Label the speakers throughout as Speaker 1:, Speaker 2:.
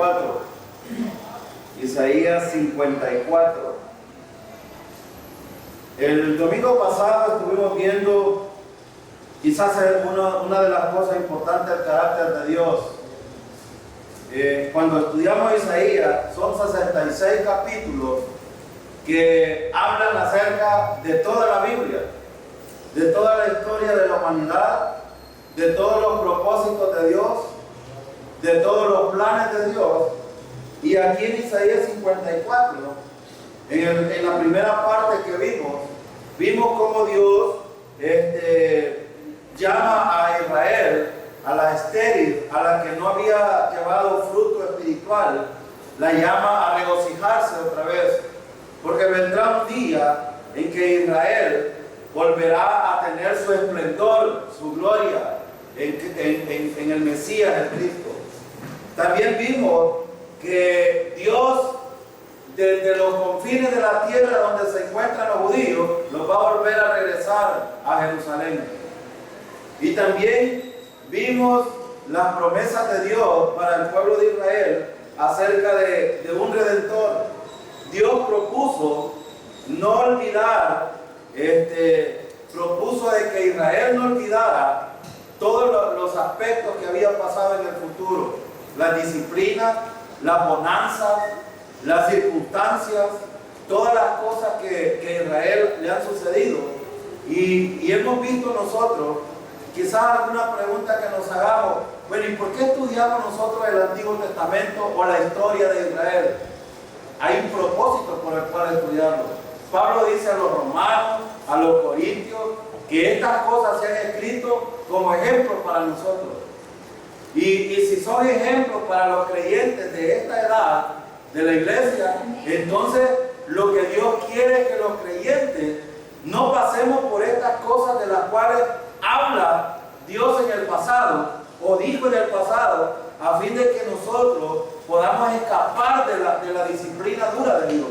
Speaker 1: 54. Isaías 54. El domingo pasado estuvimos viendo quizás una de las cosas importantes del carácter de Dios. Cuando estudiamos Isaías, son 66 capítulos que hablan acerca de toda la Biblia, de toda la historia de la humanidad, de todos los propósitos de Dios, de todos los planes de Dios. Y aquí en Isaías 54, en la primera parte que vimos cómo Dios llama a Israel, a la estéril, a la que no había llevado fruto espiritual, la llama a regocijarse otra vez, porque vendrá un día en que Israel volverá a tener su esplendor, su gloria en el Mesías, el Cristo. También vimos que Dios, desde los confines de la tierra donde se encuentran los judíos, los va a volver a regresar a Jerusalén. Y también vimos las promesas de Dios para el pueblo de Israel acerca de un redentor. Dios propuso no olvidar, propuso de que Israel no olvidara todos los aspectos que habían pasado en el futuro, las disciplinas, las bonanzas, las circunstancias, todas las cosas que a Israel le han sucedido. Y hemos visto nosotros, quizás alguna pregunta que nos hagamos, bueno, ¿y por qué estudiamos nosotros el Antiguo Testamento o la historia de Israel? Hay un propósito por el cual estudiarlo. Pablo dice a los romanos, a los corintios, que estas cosas se han escrito como ejemplos para nosotros. Y si son ejemplos para los creyentes de esta edad, de la iglesia, entonces lo que Dios quiere es que los creyentes no pasemos por estas cosas de las cuales habla Dios en el pasado, o dijo en el pasado, a fin de que nosotros podamos escapar de la disciplina dura de Dios.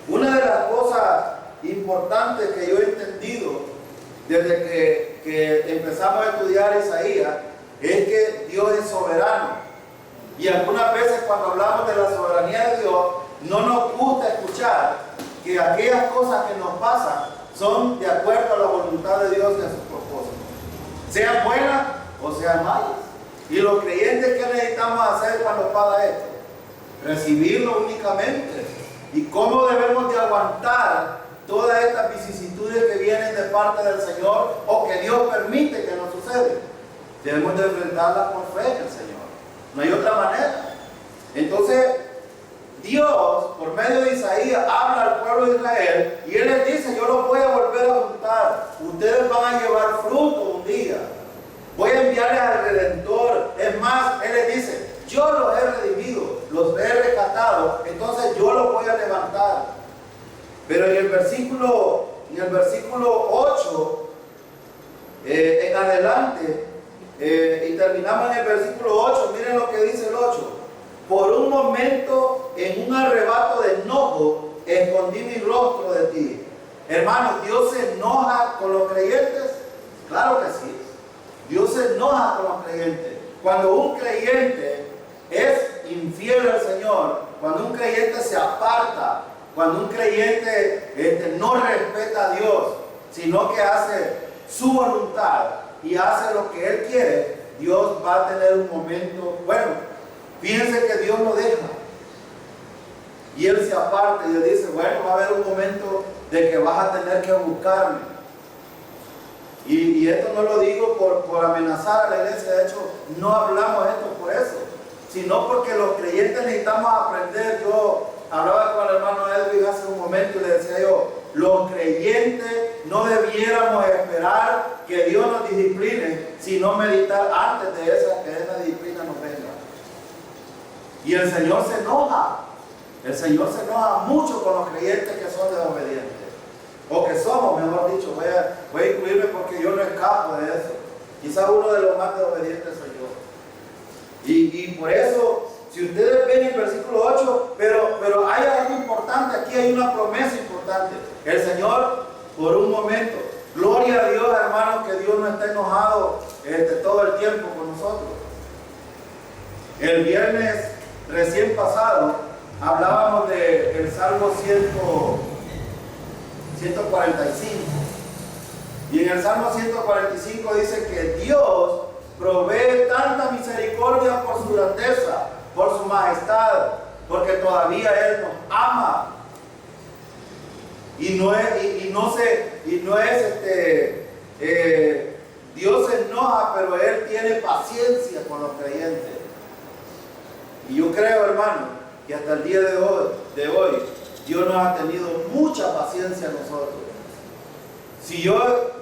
Speaker 1: Una de las cosas importantes que yo he entendido desde que empezamos a estudiar Isaías es que Dios es soberano. Y algunas veces cuando hablamos de la soberanía de Dios, no nos gusta escuchar que aquellas cosas que nos pasan son de acuerdo a la voluntad de Dios y a sus propósitos, sean buenas o sean malas. Y los creyentes, ¿qué necesitamos hacer cuando pasa esto? Recibirlo únicamente. ¿Y cómo debemos de aguantar todas estas vicisitudes que vienen de parte del Señor o que Dios permite que nos suceden? Debemos de enfrentarlas por fe en el Señor. No hay otra manera. Entonces, Dios, por medio de Isaías, habla al pueblo de Israel y Él les dice, yo los voy a volver a juntar. Ustedes van a llevar fruto un día. Voy a enviarles al Redentor. Es más, Él les dice, yo los he redimido, los he rescatado, entonces yo los voy a levantar. Pero en el versículo 8, en adelante, y terminamos en el versículo 8, miren lo que dice el 8. Por un momento, en un arrebato de enojo, escondí mi rostro de ti. Hermanos, ¿Dios se enoja con los creyentes? Claro que sí. Dios se enoja con los creyentes. Cuando un creyente es infiel al Señor, cuando un creyente se aparta, cuando un creyente no respeta a Dios, sino que hace su voluntad y hace lo que Él quiere, Dios va a tener un momento, bueno, fíjense que Dios lo deja. Y Él se aparta y le dice, bueno, va a haber un momento de que vas a tener que buscarme. Y esto no lo digo por amenazar a la iglesia, de hecho, no hablamos esto por eso, sino porque los creyentes necesitamos aprender. Yo hablaba con el hermano Edwin hace un momento y le decía yo, los creyentes no debiéramos esperar que Dios nos discipline, sino meditar antes de que esa disciplina nos venga. Y el Señor se enoja. El Señor se enoja mucho con los creyentes que son desobedientes. O que somos, mejor dicho. Voy a incluirme porque yo no escapo de eso. Quizás uno de los más desobedientes soy yo. Y por eso, si ustedes ven el versículo 8, pero hay algo importante, aquí hay una promesa importante. El Señor, por un momento, gloria a Dios, hermanos, que Dios no está enojado todo el tiempo con nosotros. El viernes recién pasado hablábamos del Salmo 145. Y en el Salmo 145 dice que Dios provee tanta misericordia por su grandeza, por su majestad, porque todavía Él nos ama. Dios se enoja, pero Él tiene paciencia con los creyentes. Y yo creo, hermano, que hasta el día de hoy Dios nos ha tenido mucha paciencia a nosotros.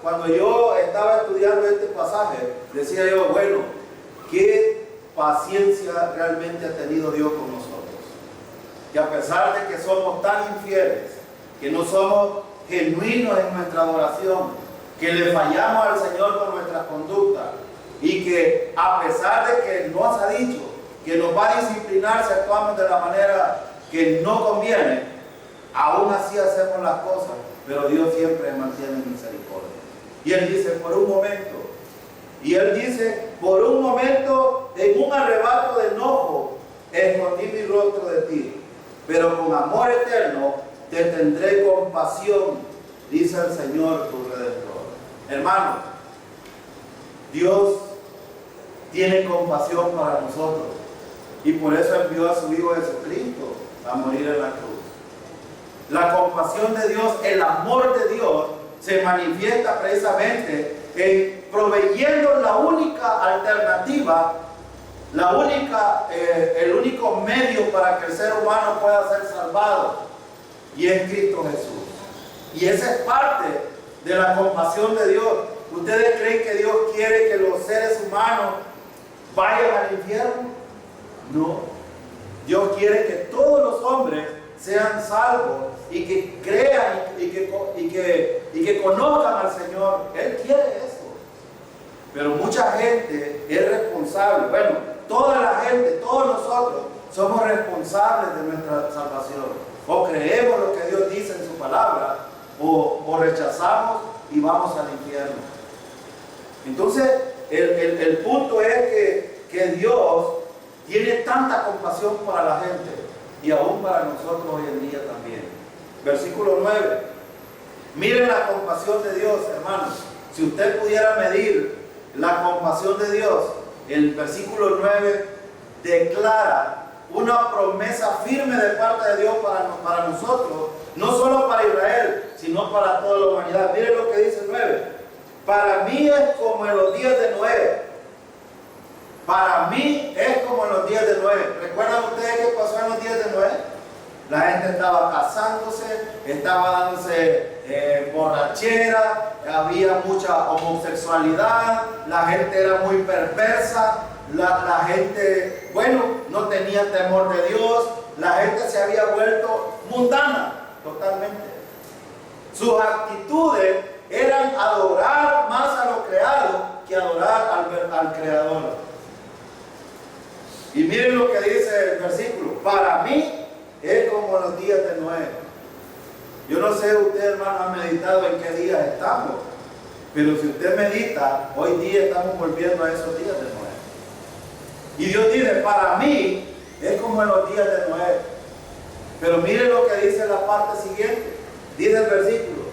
Speaker 1: Cuando yo estaba estudiando este pasaje, decía yo, bueno, ¿qué paciencia realmente ha tenido Dios con nosotros? Que a pesar de que somos tan infieles, que no somos genuinos en nuestra adoración, que le fallamos al Señor con nuestras conductas, y que a pesar de que nos ha dicho que nos va a disciplinar si actuamos de la manera que no conviene, aún así hacemos las cosas, pero Dios siempre mantiene misericordia. Y Él dice, por un momento, por un momento, en un arrebato de enojo, escondí mi rostro de ti, pero con amor eterno te tendré compasión, dice el Señor tu Redentor. Hermano, Dios tiene compasión para nosotros, y por eso envió a su Hijo Jesucristo a morir en la cruz. La compasión de Dios, el amor de Dios, se manifiesta precisamente en proveyendo la única alternativa, el único medio para que el ser humano pueda ser salvado, y es Cristo Jesús. Y esa es parte de la compasión de Dios. ¿Ustedes creen que Dios quiere que los seres humanos vayan al infierno? No. Dios quiere que todos los hombres sean salvos y que crean y que conozcan al Señor. Él quiere eso. Pero mucha gente es responsable. Bueno, toda la gente, todos nosotros somos responsables de nuestra salvación. O creemos lo que Dios dice en su palabra, o rechazamos y vamos al infierno. Entonces, el punto es que Dios tiene tanta compasión para la gente, y aún para nosotros hoy en día también. Versículo 9. Miren la compasión de Dios, hermanos. Si usted pudiera medir la compasión de Dios, el versículo 9 declara una promesa firme de parte de Dios para nosotros, no solo para Israel, sino para toda la humanidad. Miren lo que dice el 9. Para mí es como en los días de Noé. Para mí es como en los días de Noé. ¿Recuerdan ustedes qué pasó en los días de Noé? La gente estaba casándose, estaba dándose borrachera, había mucha homosexualidad, la gente era muy perversa, la gente, bueno, no tenía temor de Dios, la gente se había vuelto mundana totalmente. Sus actitudes eran adorar más a lo creado que adorar al Creador. Y miren lo que dice el versículo. Para mí es como los días de Noé. Yo no sé, usted, hermano, ha meditado en qué días estamos, pero si usted medita, hoy día estamos volviendo a esos días de Noé. Y Dios dice, para mí es como en los días de Noé. Pero miren lo que dice la parte siguiente. Dice el versículo: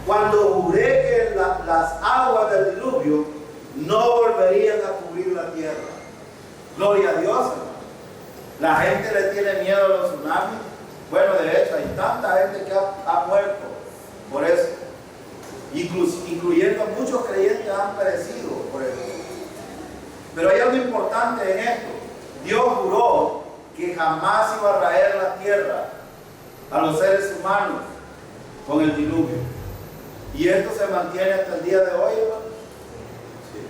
Speaker 1: cuando juré que las aguas del diluvio no volverían a cubrir la tierra. Gloria a Dios, hermano. La gente le tiene miedo a los tsunamis. Bueno, de hecho, hay tanta gente que ha muerto por eso. Incluyendo muchos creyentes han perecido por eso. Pero hay algo importante en esto. Dios juró que jamás iba a raer la tierra a los seres humanos con el diluvio. Y esto se mantiene hasta el día de hoy, hermano. Sí.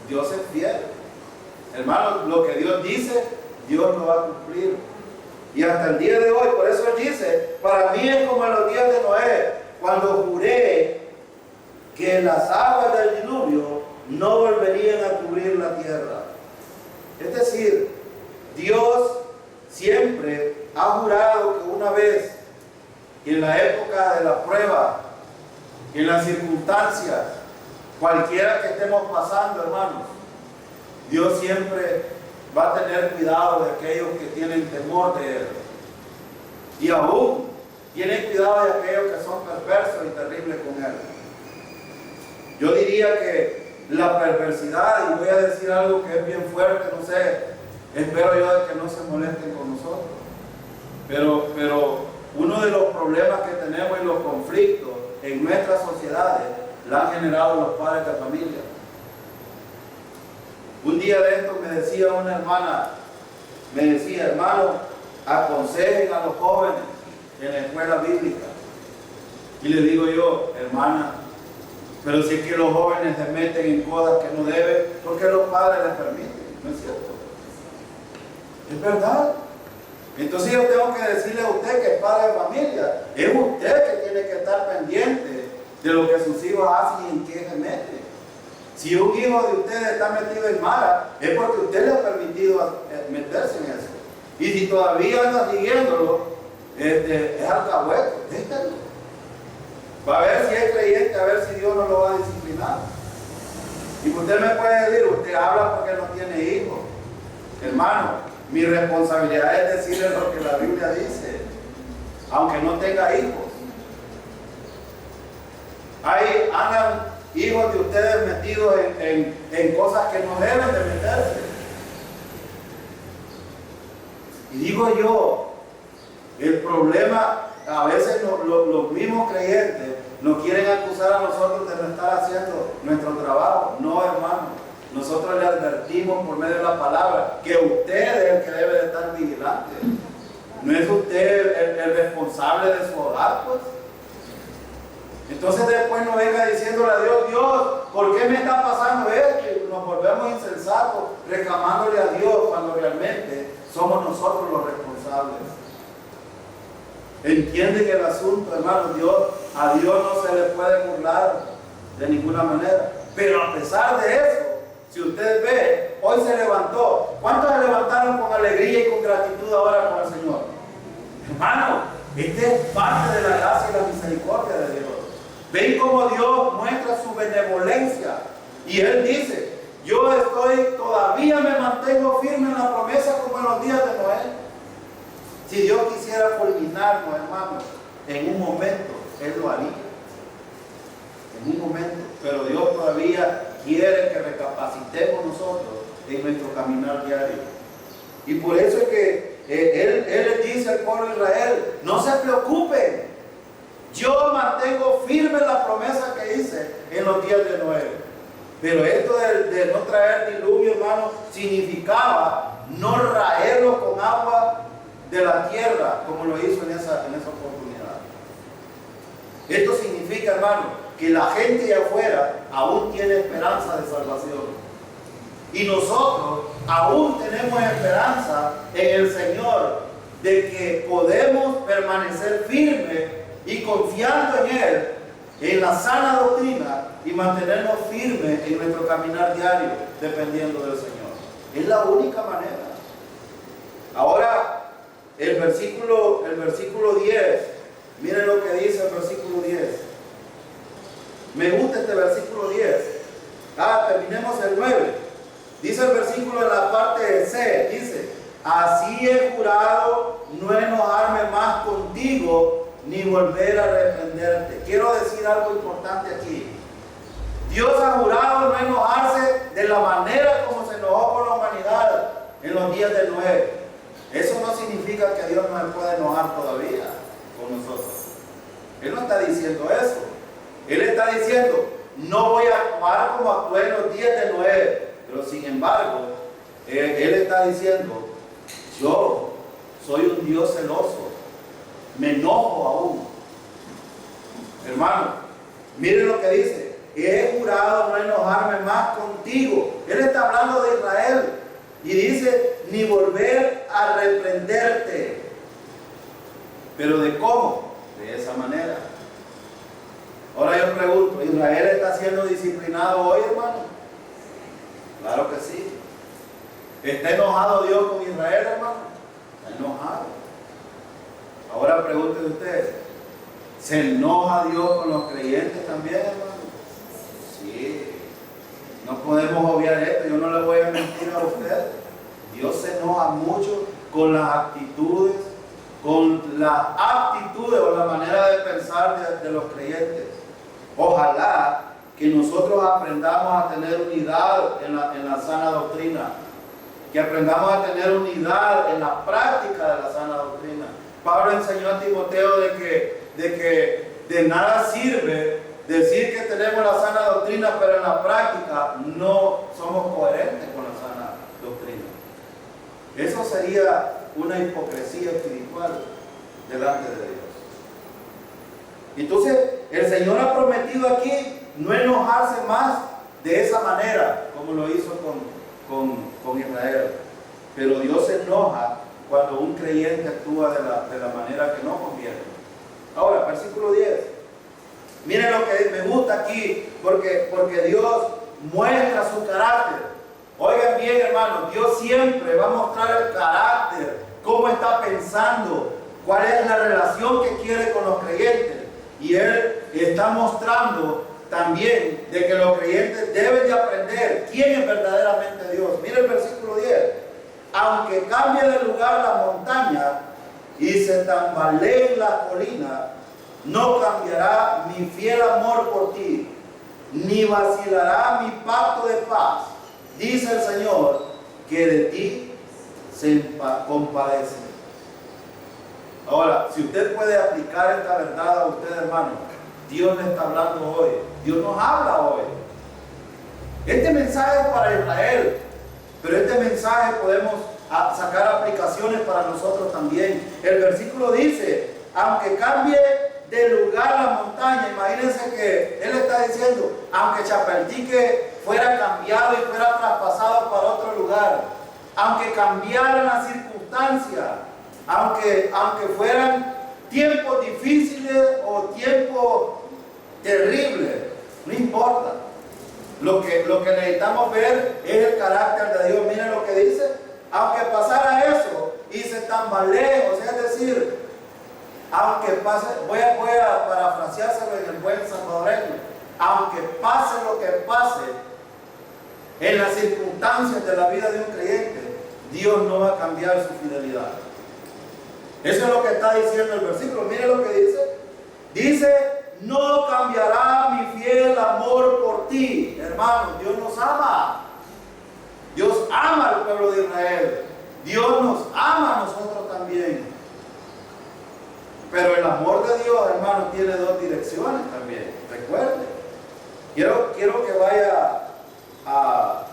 Speaker 1: Dios es fiel. Hermano, lo que Dios dice, Dios lo va a cumplir. Y hasta el día de hoy, por eso Él dice, para mí es como en los días de Noé, cuando juré que las aguas del diluvio no volverían a cubrir la tierra. Es decir, Dios siempre ha jurado que una vez, en la época de la prueba, en las circunstancias, cualquiera que estemos pasando, hermanos, Dios siempre va a tener cuidado de aquellos que tienen temor de Él. Y aún tiene cuidado de aquellos que son perversos y terribles con Él. Yo diría que la perversidad, y voy a decir algo que es bien fuerte, no sé, espero yo de que no se molesten con nosotros, pero uno de los problemas que tenemos y los conflictos en nuestras sociedades la han generado los padres de familia. Un día de esto me decía una hermana, hermano, aconsejen a los jóvenes en la escuela bíblica. Y le digo yo, hermana, pero si es que los jóvenes se meten en cosas que no deben, ¿por qué los padres les permiten? ¿No es cierto? Es verdad. Entonces yo tengo que decirle a usted que es padre de familia, es usted que tiene que estar pendiente de lo que sus hijos hacen y en qué se meten. Si un hijo de usted está metido en mala, es porque usted le ha permitido meterse en eso. Y si todavía anda siguiéndolo, es alcahueto, déjalo. Va a ver si es creyente, a ver si Dios no lo va a disciplinar. Y usted me puede decir, usted habla porque no tiene hijos. Hermano, mi responsabilidad es decirle lo que la Biblia dice, aunque no tenga hijos. Ahí andan hijos de ustedes metidos en cosas que no deben de meterse. Y digo yo, el problema, a veces los mismos creyentes nos quieren acusar a nosotros de no estar haciendo nuestro trabajo. No, hermano. Nosotros le advertimos por medio de la palabra que usted es el que debe de estar vigilante. ¿No es usted el responsable de su hogar, pues? Entonces después no venga diciéndole a Dios, Dios, ¿por qué me está pasando esto? Y nos volvemos insensatos reclamándole a Dios cuando realmente somos nosotros los responsables. ¿Entienden el asunto, hermano? A Dios no se le puede burlar de ninguna manera. Pero a pesar de eso, si usted ve, hoy se levantó. ¿Cuántos se levantaron con alegría y con gratitud ahora con el Señor? Hermano, esta es parte de la gracia y la misericordia de Dios. Ven cómo Dios muestra su benevolencia. Y Él dice, yo todavía me mantengo firme en la promesa como en los días de Noé. Si Dios quisiera fulminarnos, hermanos, en un momento, Él lo haría. En un momento. Pero Dios todavía quiere que recapacitemos nosotros en nuestro caminar diario. Y por eso es que Él les dice al pueblo de Israel, no se preocupen, yo mantengo firme la promesa que hice en los días de Noé. Pero esto de no traer diluvio, hermano, significaba no raerlos con agua de la tierra, como lo hizo en esa oportunidad. Esto significa, hermano, que la gente de afuera aún tiene esperanza de salvación. Y nosotros aún tenemos esperanza en el Señor de que podemos permanecer firmes y confiando en Él, en la sana doctrina y mantenernos firmes en nuestro caminar diario, dependiendo del Señor. Es la única manera. Ahora, el versículo 10, miren lo que dice el versículo 10. Me gusta este versículo 10. Terminemos el 9. Dice el versículo en la parte C, dice, así he jurado no enojarme más contigo, ni volver a reprenderte. Quiero decir algo importante aquí. Dios ha jurado no enojarse de la manera como se enojó con la humanidad en los días de Noé. Eso no significa que Dios no se puede enojar todavía con nosotros. Él no está diciendo eso. Él está diciendo, no voy a actuar como actué en los días de Noé. Pero sin embargo, Él está diciendo, yo soy un Dios celoso. Me enojo aún. Hermano, miren lo que dice. He jurado no enojarme más contigo. Él está hablando de Israel. Y dice, ni volver a reprenderte. ¿Pero de cómo? De esa manera. Ahora yo pregunto, ¿Israel está siendo disciplinado hoy, hermano? Claro que sí. ¿Está enojado Dios con Israel, hermano? Está enojado. Ahora pregúntese usted, ¿se enoja Dios con los creyentes también, hermano? Sí. No podemos obviar esto, yo no le voy a mentir a usted. Dios se enoja mucho con las actitudes, con la aptitudes o la manera de pensar de los creyentes. Ojalá que nosotros aprendamos a tener unidad en la sana doctrina, que aprendamos a tener unidad en la práctica de la sana doctrina. Pablo enseñó a Timoteo de que de nada sirve decir que tenemos la sana doctrina, pero en la práctica no somos coherentes con la sana doctrina. Eso sería una hipocresía espiritual delante de Dios. Entonces, el Señor ha prometido aquí no enojarse más de esa manera, como lo hizo con Israel. Pero Dios se enoja cuando un creyente actúa de la manera que no conviene. Ahora, versículo 10. Miren lo que me gusta aquí, porque Dios muestra su carácter. Oigan bien, hermanos, Dios siempre va a mostrar el carácter, cómo está pensando, cuál es la relación que quiere con los creyentes. Y Él está mostrando también de que los creyentes deben de aprender quién es verdaderamente Dios. Mira el versículo 10. Aunque cambie de lugar la montaña y se tambaleen las colinas, no cambiará mi fiel amor por ti, ni vacilará mi pacto de paz. Dice el Señor, que de ti se compadece. Ahora, si usted puede aplicar esta verdad a usted, hermano, Dios le está hablando hoy. Dios nos habla hoy. Este mensaje es para Israel, pero este mensaje podemos sacar aplicaciones para nosotros también. El versículo dice, aunque cambie de lugar la montaña, imagínense que Él está diciendo, aunque Chapaltique fuera cambiado y fuera traspasado para otro lugar, aunque cambiaran las circunstancias, aunque fueran tiempos difíciles o tiempos terribles, no importa. Lo que necesitamos ver es el carácter de Dios. Miren lo que dice, aunque pasara eso y se tambalee, o sea, es decir, aunque pase, voy a parafraseárselo en el buen salvadoreño, aunque pase lo que pase en las circunstancias de la vida de un creyente, Dios no va a cambiar su fidelidad. Eso es lo que está diciendo el versículo. Mire lo que dice. Dice, no cambiará mi fiel amor por ti. Hermano, Dios nos ama. Dios ama al pueblo de Israel. Dios nos ama a nosotros también. Pero el amor de Dios, hermano, tiene dos direcciones también. Recuerde. Quiero que vaya a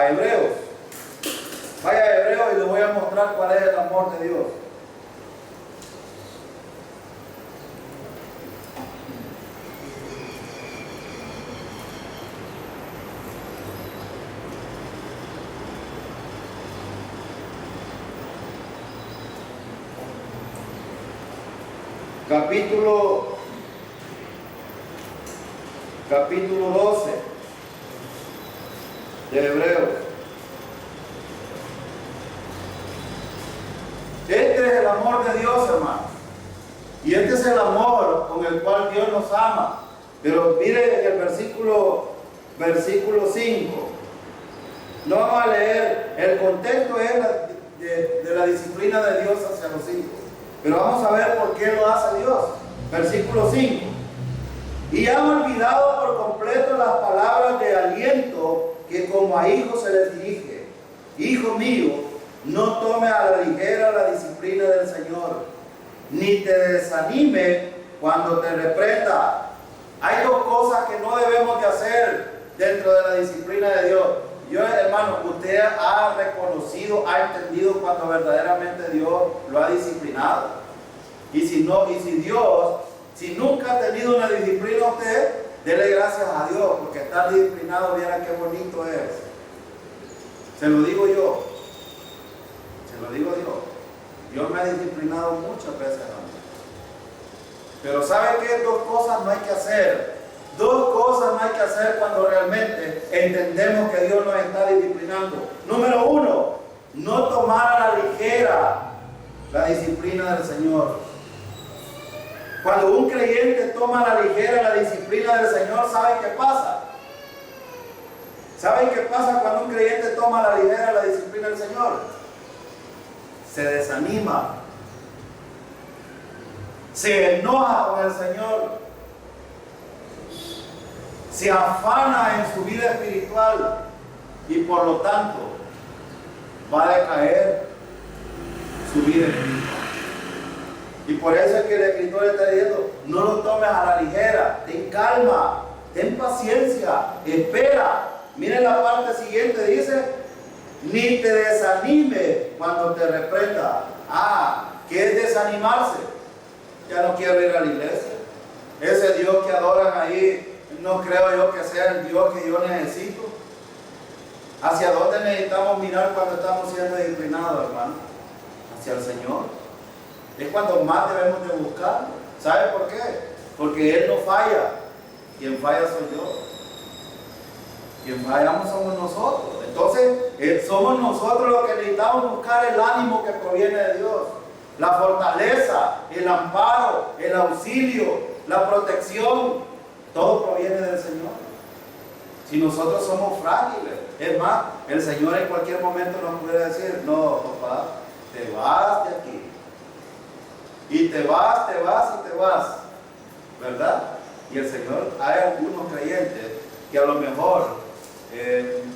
Speaker 1: Hebreos. Vaya a Hebreos y les voy a mostrar cuál es el amor de Dios. Capítulo 12 de Hebreos. Este es el amor de Dios, hermano. Y este es el amor con el cual Dios nos ama. Pero mire el versículo 5. No vamos a leer. El contexto es de la disciplina de Dios hacia los hijos. Pero vamos a ver por qué lo hace Dios. Versículo 5. Y han olvidado por completo las palabras de aliento que como a hijos se les dirige. Hijo mío, no tome a la ligera la disciplina del Señor, ni te desanime cuando te reprenda. Hay dos cosas que no debemos de hacer dentro de la disciplina de Dios. Yo, hermano, usted ha reconocido, ha entendido cuando verdaderamente Dios lo ha disciplinado. Y si nunca ha tenido una disciplina usted, dele gracias a Dios, porque estar disciplinado, viera qué bonito es. Se lo digo yo. Se lo digo Dios. Dios me ha disciplinado muchas veces antes. Pero ¿sabe qué? Dos cosas no hay que hacer. Dos cosas no hay que hacer cuando realmente entendemos que Dios nos está disciplinando. Número uno, no tomar a la ligera la disciplina del Señor. Cuando un creyente toma a la ligera la disciplina del Señor, ¿sabe qué pasa? ¿Saben qué pasa cuando un creyente toma a la ligera la disciplina del Señor? Se desanima, se enoja con el Señor, se afana en su vida espiritual y por lo tanto va a decaer su vida espiritual. Y por eso es que el escritor está diciendo, no lo tomes a la ligera, ten calma, ten paciencia, espera. Miren la parte siguiente, dice, ni te desanimes cuando te reprenda. ¿Qué es desanimarse? Ya no quiero ir a la iglesia. Ese Dios que adoran ahí, no creo yo que sea el Dios que yo necesito. ¿Hacia dónde necesitamos mirar cuando estamos siendo disciplinados, hermano? Hacia el Señor. Es cuando más debemos de buscar. ¿Sabe por qué? Porque Él no falla. Quien falla soy yo. Quien fallamos somos nosotros. Entonces, somos nosotros los que necesitamos buscar el ánimo que proviene de Dios. La fortaleza, el amparo, el auxilio, la protección. Todo proviene del Señor. Si nosotros somos frágiles, es más, el Señor en cualquier momento nos puede decir, no, papá, te vas de aquí. Y te vas, ¿verdad? Y el Señor, hay algunos creyentes que a lo mejor,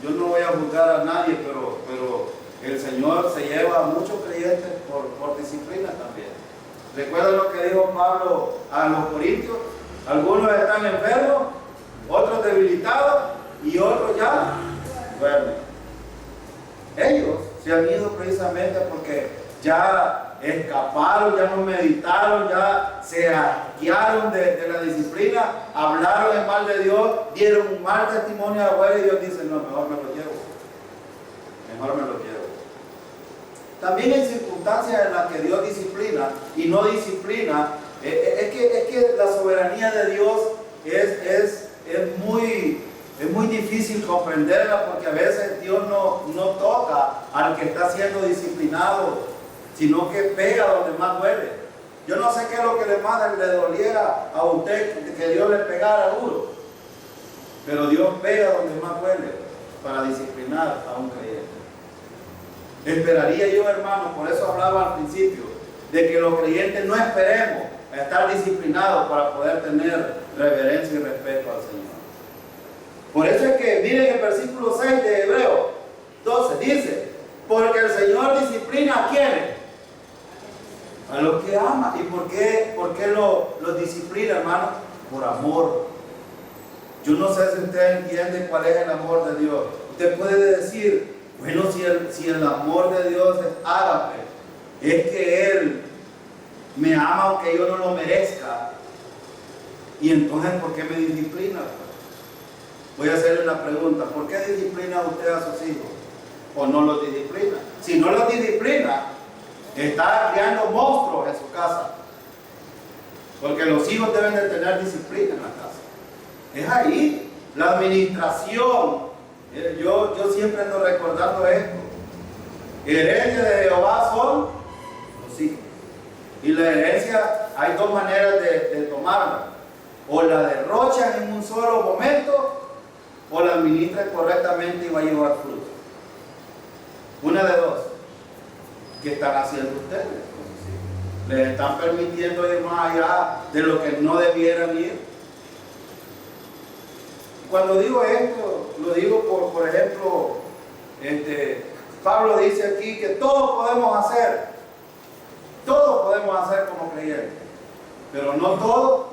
Speaker 1: yo no voy a juzgar a nadie, pero el Señor se lleva a muchos creyentes por disciplina también. ¿Recuerdan lo que dijo Pablo a los corintios? Algunos están enfermos, otros debilitados y otros ya duermen. Ellos se han ido precisamente porque ya escaparon, ya no meditaron, ya se asquearon de la disciplina, hablaron en mal de Dios, dieron un mal testimonio a afuera y Dios dice, no, mejor me lo llevo. Mejor me lo llevo. También hay circunstancias en las que Dios disciplina y no disciplina. Es que la soberanía de Dios es muy difícil comprenderla porque a veces Dios no toca al que está siendo disciplinado, sino que pega donde más duele. Yo no sé qué es lo que le doliera a usted que Dios le pegara duro, pero Dios pega donde más duele para disciplinar a un creyente. Esperaría yo, hermano, por eso hablaba al principio, de que los creyentes no esperemos a estar disciplinados para poder tener reverencia y respeto al Señor. Por eso es que, miren el versículo 6 de Hebreos 12, dice, porque el Señor disciplina a quienes, a los que ama. ¿Y por qué los disciplina, hermano? Por amor. Yo no sé si usted entiende cuál es el amor de Dios. Usted puede decir, bueno, si el amor de Dios es ágape, es que Él me ama aunque yo no lo merezca. Y entonces, ¿por qué me disciplina? Voy a hacerle una pregunta. ¿Por qué disciplina usted a sus hijos? ¿O no los disciplina? Si no los disciplina, está creando monstruos en su casa. Porque los hijos deben de tener disciplina en la casa. Es ahí. La administración. Yo siempre ando recordando esto. Herencia de Jehová son los hijos. Y la herencia, hay dos maneras de tomarla. O la derrochan en un solo momento, o la administran correctamente y va a llevar fruto. Una de dos. ¿Qué están haciendo ustedes? Les están permitiendo ir más allá de lo que no debieran ir. Cuando digo esto, lo digo por ejemplo, Pablo dice aquí que todos podemos hacer como creyentes, pero no todo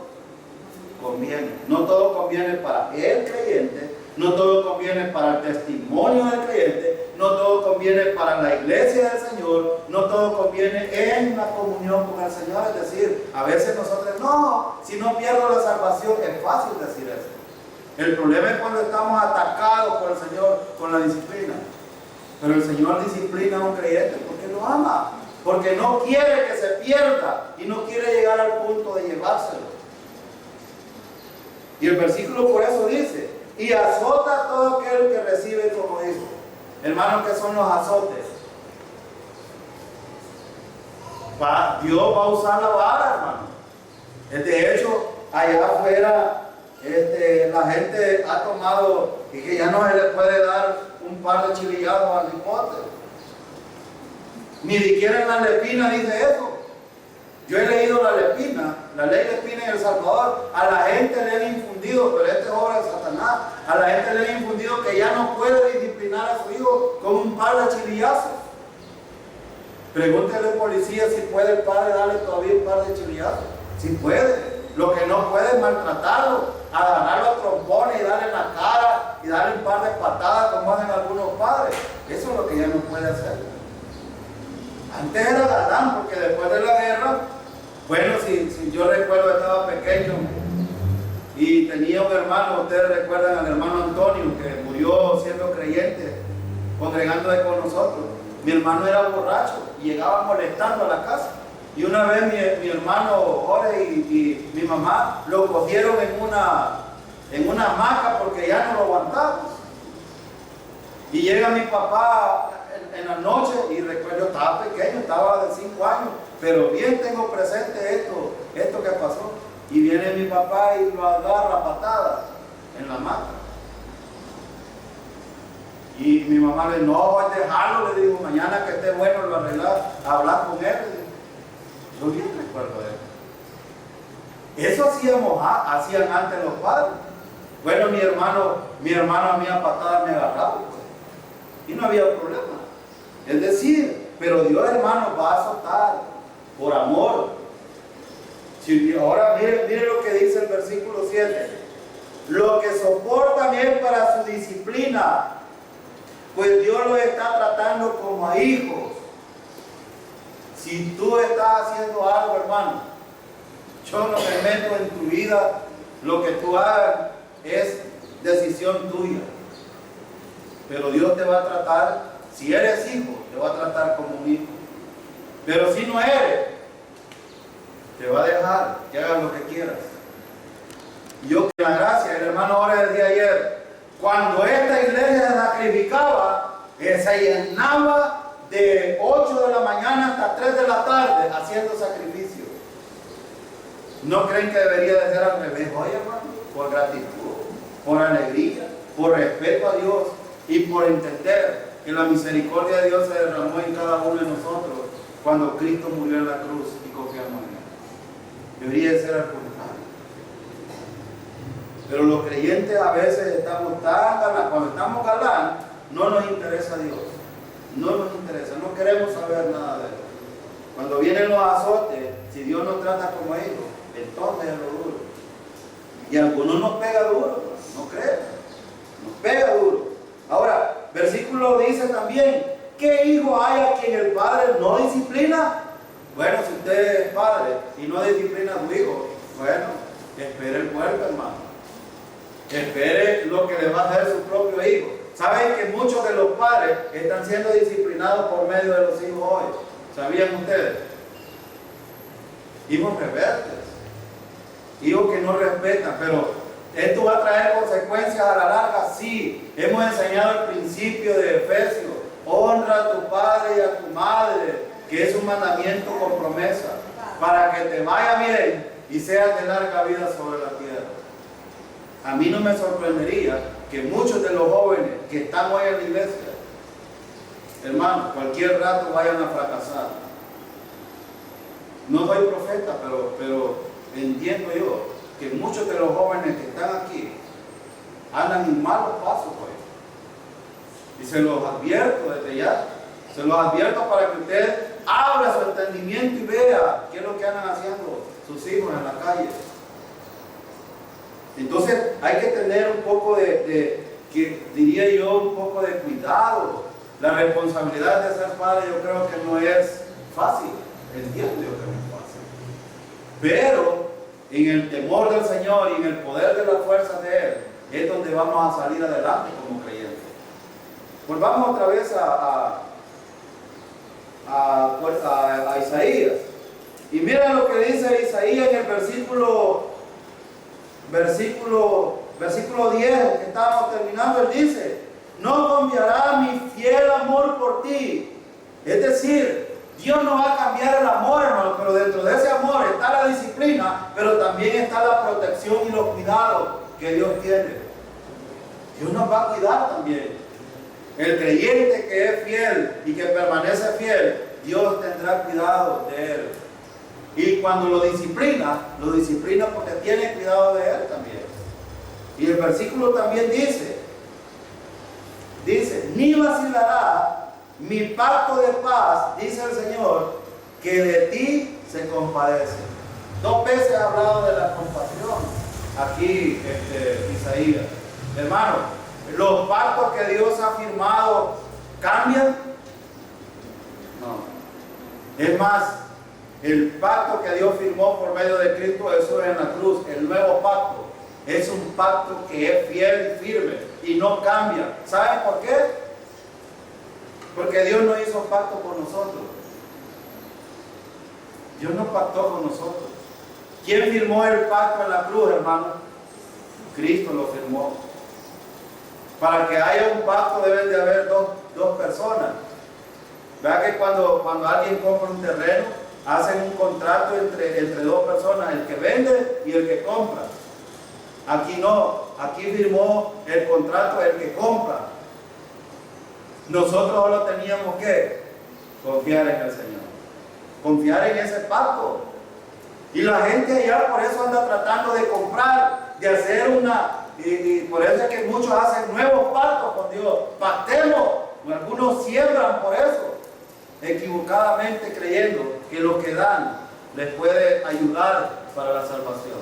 Speaker 1: conviene. No todo conviene para el creyente, no todo conviene para el testimonio del creyente, no todo conviene para la iglesia del Señor, no todo conviene en la comunión con el Señor. Es decir, a veces nosotros, no, si no pierdo la salvación, es fácil decir eso. El problema es cuando estamos atacados por el Señor con la disciplina. Pero el Señor disciplina a un creyente porque lo ama, porque no quiere que se pierda y no quiere llegar al punto de llevárselo. Y el versículo por eso dice, y azota a todo aquel que recibe como hijo. Hermanos, ¿qué son los azotes? Dios va a usar la vara, hermano. De hecho, allá afuera la gente ha tomado y que ya no se le puede dar un par de chilillados al hipote. Ni siquiera en la Lepina dice eso. Yo he leído la Lepina, la ley Lepina en El Salvador. A la gente le han infundido, pero esta es obra de Satanás, a la gente le han infundido que ya no puede disciplinar a su hijo con un par de chilillazos. Pregúntele al policía si puede el padre darle todavía un par de chilillazos. Si puede. Lo que no puede es maltratarlo, agarrarlo a trompones y darle en la cara y darle un par de patadas como hacen algunos padres. Eso es lo que ya no puede hacer. Antes era galán, porque después de la guerra, bueno, si yo recuerdo, estaba pequeño y tenía un hermano, ustedes recuerdan al hermano Antonio, que murió siendo creyente, congregándose con nosotros. Mi hermano era borracho y llegaba molestando a la casa. Y una vez mi hermano Jorge y mi mamá lo cogieron en una hamaca porque ya no lo aguantaba. Y llega mi papá en la noche y recuerdo, yo estaba pequeño, estaba de 5 años, pero bien tengo presente esto que pasó. Y viene mi papá y lo agarra a patadas en la hamaca. Y mi mamá le dice, no, voy a dejarlo, le digo, mañana que esté bueno lo arreglar, hablar con él. Yo bien recuerdo de eso. Eso hacían antes los padres. Bueno, mi hermano a mí a patadas me agarraba, pues, y no había problema. Es decir, pero Dios, hermano, va a azotar por amor. Ahora mire lo que dice el versículo 7. Lo que soportan es para su disciplina, pues Dios los está tratando como a hijos. Si tú estás haciendo algo, hermano, yo no me meto en tu vida, lo que tú hagas es decisión tuya. Pero Dios te va a tratar, si eres hijo, te va a tratar como un hijo. Pero si no eres, te va a dejar que hagas lo que quieras. Yo, que la gracia, el hermano ahora decía ayer, cuando esta iglesia se sacrificaba, se llenaba de 8 de la mañana hasta 3 de la tarde haciendo sacrificio. ¿No creen que debería de ser al revés hoy, hermano? Por gratitud, por alegría, por respeto a Dios y por entender que la misericordia de Dios se derramó en cada uno de nosotros cuando Cristo murió en la cruz y confiamos en Él. Debería de ser al contrario. Pero los creyentes a veces estamos tan galán, cuando estamos galán, no nos interesa Dios. No nos interesa, no queremos saber nada de Él. Cuando vienen los azotes, si Dios nos trata como hijos, entonces es lo duro. Y a algunos nos pega duro, no crean, nos pega duro. Ahora, versículo dice también, ¿qué hijo hay a quien el padre no disciplina? Bueno, si usted es padre y no disciplina a su hijo, bueno, espere el cuerpo, hermano. Espere lo que le va a hacer su propio hijo. ¿Saben que muchos de los padres están siendo disciplinados por medio de los hijos hoy? ¿Sabían ustedes? Hijos rebeldes, hijos que no respetan, pero esto va a traer consecuencias a la larga. Sí, hemos enseñado el principio de Efesios, honra a tu padre y a tu madre, que es un mandamiento con promesa, para que te vaya bien y seas de larga vida sobre la tierra. A mí no me sorprendería que muchos de los jóvenes que están hoy en la iglesia, hermano, cualquier rato vayan a fracasar. No soy profeta, pero entiendo yo que muchos de los jóvenes que están aquí andan en malos pasos hoy. Y se los advierto desde ya. Se los advierto para que usted abra su entendimiento y vea qué es lo que andan haciendo sus hijos en la calle. Entonces hay que tener un poco diría yo, un poco de cuidado. La responsabilidad de ser padre yo creo que no es fácil. Entiendo yo que no es fácil. Pero en el temor del Señor y en el poder de las fuerzas de Él es donde vamos a salir adelante como creyentes. Volvamos otra vez a Isaías. Y miren lo que dice Isaías en el versículo 10, que estábamos terminando. Él dice, no cambiará mi fiel amor por ti. Es decir, Dios no va a cambiar el amor, hermano, pero dentro de ese amor está la disciplina, pero también está la protección y los cuidados que Dios tiene. Dios nos va a cuidar también. El creyente que es fiel y que permanece fiel, Dios tendrá cuidado de él. Y cuando lo disciplina porque tiene cuidado de él también. Y el versículo también dice, ni vacilará mi pacto de paz, dice el Señor, que de ti se compadece. 2 veces ha hablado de la compasión aquí Isaías. Hermano, los pactos que Dios ha firmado cambian. No. Es más, el pacto que Dios firmó por medio de Cristo Jesús en la cruz, el nuevo pacto, es un pacto que es fiel y firme y no cambia. ¿Saben por qué? Porque Dios no hizo pacto con nosotros. Dios no pactó con nosotros. ¿Quién firmó el pacto en la cruz, hermano? Cristo lo firmó. Para que haya un pacto deben de haber dos personas. ¿Verdad que cuando alguien compra un terreno, hacen un contrato entre 2 personas, el que vende y el que compra? Aquí no, aquí firmó el contrato el que compra. Nosotros solo teníamos que confiar en el Señor, confiar en ese pacto. Y la gente allá por eso anda tratando de comprar, de hacer y por eso es que muchos hacen nuevos pactos con Dios. Pactemos, algunos siembran por eso, equivocadamente creyendo que lo que dan les puede ayudar para la salvación.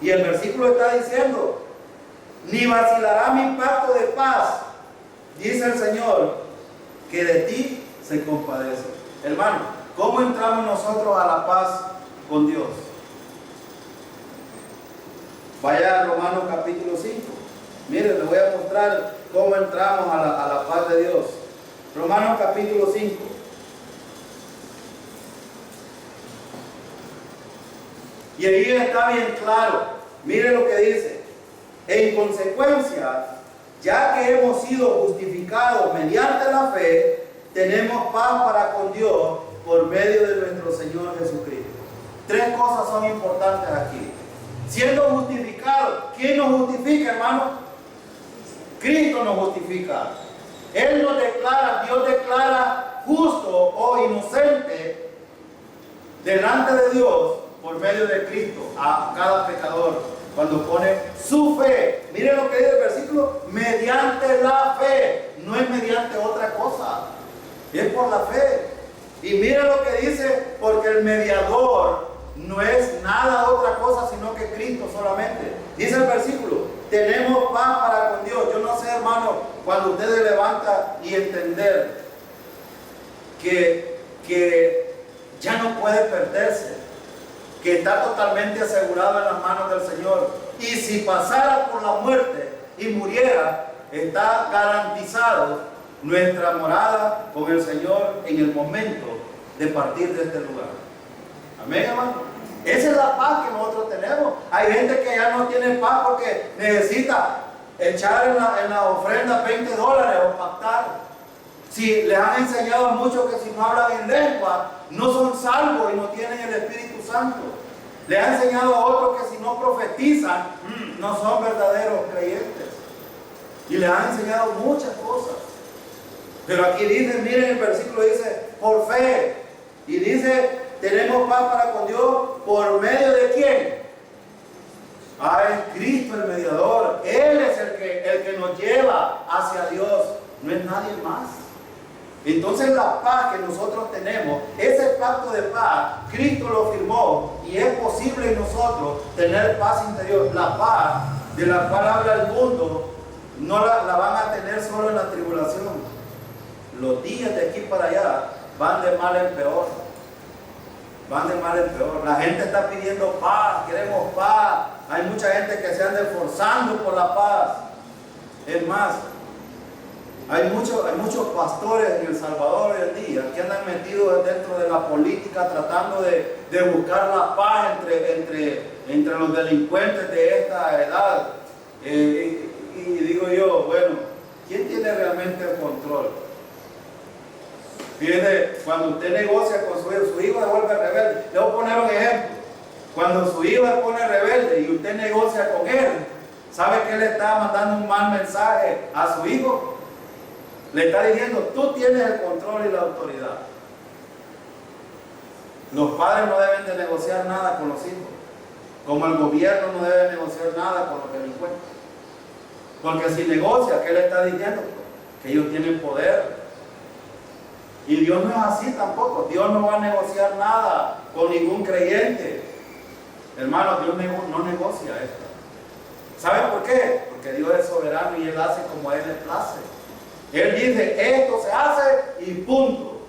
Speaker 1: Y el versículo está diciendo, ni vacilará mi pacto de paz, dice el Señor, que de ti se compadece. Hermano, ¿cómo entramos nosotros a la paz con Dios? Vaya a Romanos capítulo 5. Miren, les voy a mostrar cómo entramos a la paz de Dios. Romanos capítulo 5. Y ahí está bien claro. Mire lo que dice. En consecuencia, ya que hemos sido justificados mediante la fe, tenemos paz para con Dios por medio de nuestro Señor Jesucristo. 3 cosas son importantes aquí. Siendo justificados, ¿quién nos justifica, hermano? Cristo nos justifica. Él nos declara, Dios declara justo o inocente delante de Dios por medio de Cristo a cada pecador cuando pone su fe. Miren lo que dice el versículo, mediante la fe, no es mediante otra cosa, es por la fe. Y miren lo que dice, porque el mediador no es nada otra cosa sino que Cristo solamente. Dice el versículo, tenemos paz para con Dios. Yo no sé, hermano, cuando usted se levanta y entender que ya no puede perderse, que está totalmente asegurado en las manos del Señor, y si pasara por la muerte y muriera, está garantizado nuestra morada con el Señor en el momento de partir de este lugar. Amén, hermano. Esa es la paz que nosotros tenemos. Hay gente que ya no tiene paz porque necesita echar en la ofrenda $20 o pactar. Si les han enseñado a muchos que si no hablan en lengua no son salvos y no tienen el Espíritu Santo. Les han enseñado a otros que si no profetizan no son verdaderos creyentes. Y les han enseñado muchas cosas. Pero aquí dice, miren el versículo, dice por fe. Y dice, tenemos paz para con Dios por medio de ¿quién? Es Cristo el mediador. Él es el que nos lleva hacia Dios, no es nadie más. Entonces la paz que nosotros tenemos, ese pacto de paz, Cristo lo firmó y es posible en nosotros tener paz interior. La paz de la cual habla el mundo no la van a tener solo en la tribulación. Los días de aquí para allá van de mal en peor. Van de mal en peor. La gente está pidiendo paz, queremos paz. Hay mucha gente que se anda esforzando por la paz. Es más, hay muchos pastores en El Salvador hoy en día que andan metidos dentro de la política tratando de buscar la paz entre los delincuentes de esta edad. Y digo yo, bueno, ¿quién tiene realmente el control? Fíjate, cuando usted negocia con su hijo se vuelve rebelde. Le voy a poner un ejemplo. Cuando su hijo se pone rebelde y usted negocia con él, ¿Sabe qué le está mandando un mal mensaje a su hijo? Le está diciendo, tú tienes el control y la autoridad. Los padres no deben de negociar nada con los hijos, como el gobierno no debe negociar nada con los delincuentes. Porque si negocia, ¿qué le está diciendo? Que ellos tienen poder. Y Dios no es así tampoco. Dios no va a negociar nada con ningún creyente. Hermano, Dios no negocia esto. ¿Saben por qué? Porque Dios es soberano y Él hace como a Él le place. Él dice, esto se hace y punto.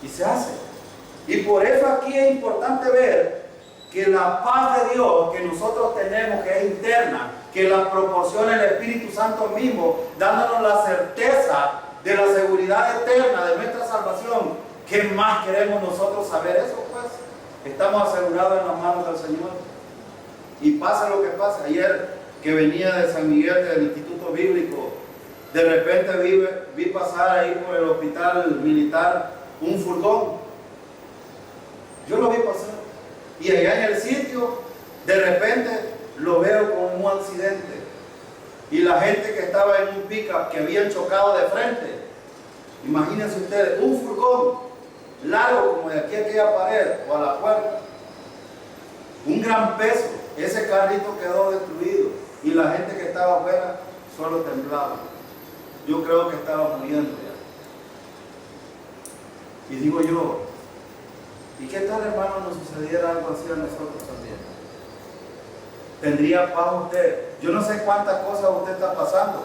Speaker 1: Y se hace. Y por eso aquí es importante ver que la paz de Dios que nosotros tenemos, que es interna, que la proporciona el Espíritu Santo mismo, dándonos la certeza de la seguridad eterna de nuestra salvación. ¿Qué más queremos nosotros saber eso? Pues estamos asegurados en las manos del Señor. Y pasa lo que pasa. Ayer que venía de San Miguel, del Instituto Bíblico, de repente vi pasar ahí por el hospital militar un furgón. Yo lo vi pasar. Y allá en el sitio, de repente lo veo con un accidente. Y la gente que estaba en un pick-up que habían chocado de frente. Imagínense ustedes, un furgón largo como de aquí a aquella pared o a la puerta. Un gran peso. Ese carrito quedó destruido. Y la gente que estaba afuera solo temblaba. Yo creo que estaba muriendo ya. Y digo yo, ¿y qué tal, hermano, nos sucediera algo así a nosotros también? ¿Tendría paz usted? Yo no sé cuántas cosas usted está pasando,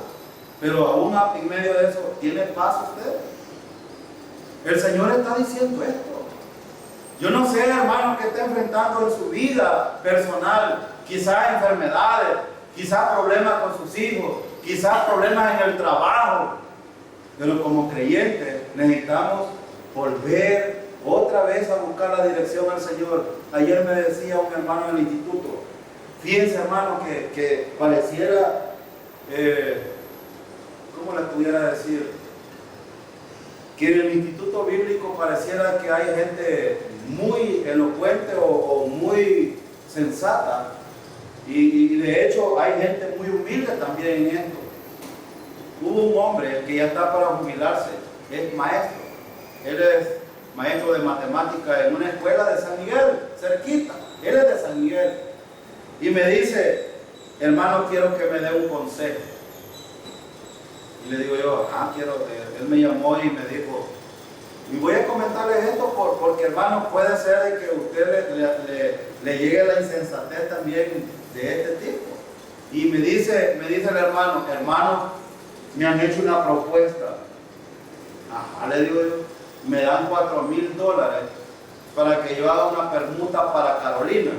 Speaker 1: pero aún en medio de eso, ¿tiene paz usted? El Señor está diciendo esto. Yo no sé, hermano, que está enfrentando en su vida personal, quizás enfermedades, quizás problemas con sus hijos, quizás problemas en el trabajo, pero como creyentes necesitamos volver otra vez a buscar la dirección al Señor. Ayer me decía un hermano del instituto, fíjense, hermano, que pareciera, ¿cómo le pudiera decir? Que en el instituto bíblico pareciera que hay gente muy elocuente o muy sensata, y de hecho hay gente muy humilde también en esto. Hubo un hombre que ya está para jubilarse, es maestro, él es maestro de matemáticas en una escuela de San Miguel, cerquita, él es de San Miguel, y me dice, hermano, quiero que me dé un consejo. Y le digo yo, él me llamó y me dijo, y voy a comentarles esto porque, hermano, puede ser de que usted le llegue la insensatez también de este tipo. Y me dice el hermano, me han hecho una propuesta. Ajá, le digo yo, me dan $4,000 para que yo haga una permuta para Carolina.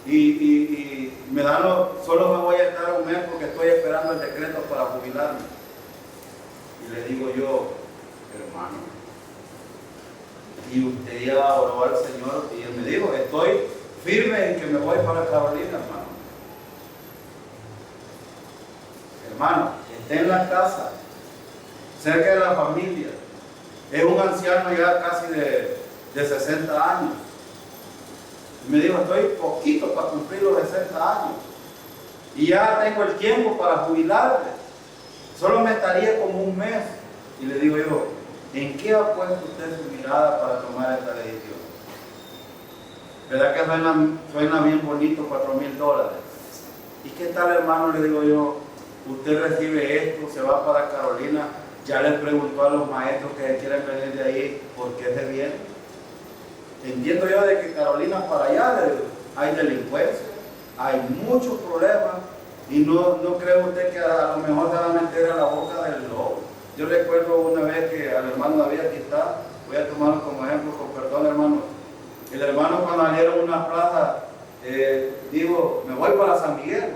Speaker 1: Y me dan solo me voy a estar un mes porque estoy esperando el decreto para jubilarme. Y le digo yo, hermano, y usted ya oró al Señor, y él me dijo, estoy firme en que me voy para Carolina, hermano. Hermano, esté en la casa, cerca de la familia. Es un anciano ya casi de 60 años. Me dijo, estoy poquito para cumplir los 60 años. Y ya tengo el tiempo para jubilarme. Solo me estaría como un mes. Y le digo yo, ¿en qué ha puesto usted su mirada para tomar esta decisión? ¿Verdad que suena bien bonito $4,000? ¿Y qué tal, hermano? Le digo yo, usted recibe esto, se va para Carolina, ya le preguntó a los maestros que quieren venir de ahí, ¿por qué se viene? Entiendo yo de que Carolina para allá hay delincuencia, hay muchos problemas, y no cree usted que a lo mejor se va a meter a la boca del lobo. Yo recuerdo una vez que al hermano David, aquí está, voy a tomarlo como ejemplo, con perdón, hermano. El hermano, cuando salieron una plaza, dijo, me voy para San Miguel.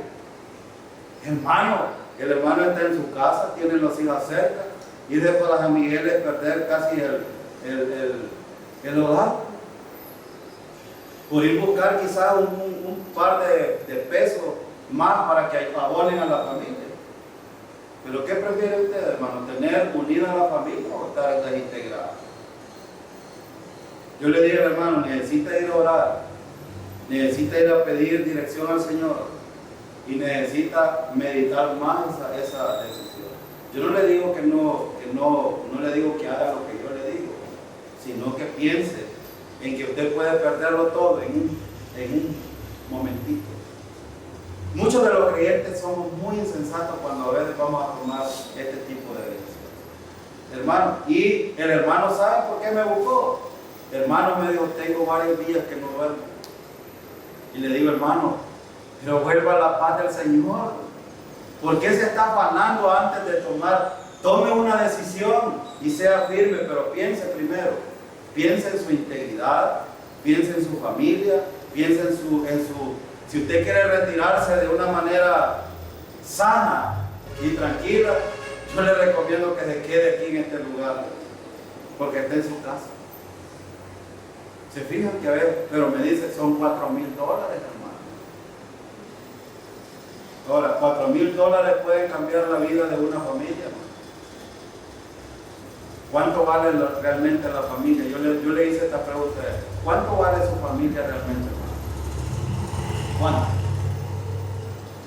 Speaker 1: Hermano, el hermano está en su casa, tiene los hijos cerca, irse para San Miguel es perder casi el hogar. Por ir a buscar quizás un par de pesos más para que abonen a la familia. Pero ¿qué prefiere usted, hermano? ¿Tener unida a la familia o estar desintegrado? Yo le dije al hermano, necesita ir a orar. necesita ir a pedir dirección al Señor y necesita meditar más esa decisión. Yo no le digo no le digo que haga lo que yo le digo, sino que piense en que usted puede perderlo todo en un momentito. Muchos de los creyentes somos muy insensatos cuando a veces vamos a tomar este tipo de decisiones. Hermano, y el hermano sabe por qué me buscó. El hermano me dijo, tengo varios días que no duermo. Y le digo, hermano, pero vuelva a la paz del Señor. ¿Por qué se está afanando antes de tomar? Tome una decisión y sea firme, pero piense primero. Piense en su integridad, piense en su familia, piense en su si usted quiere retirarse de una manera sana y tranquila, yo le recomiendo que se quede aquí en este lugar, porque está en su casa. Se fijan que a veces, pero me dice, son $4,000, hermano. Ahora, $4,000 pueden cambiar la vida de una familia, hermano. ¿Cuánto vale realmente la familia? Yo le hice esta pregunta, ¿cuánto vale su familia realmente, hermano? ¿Cuánto?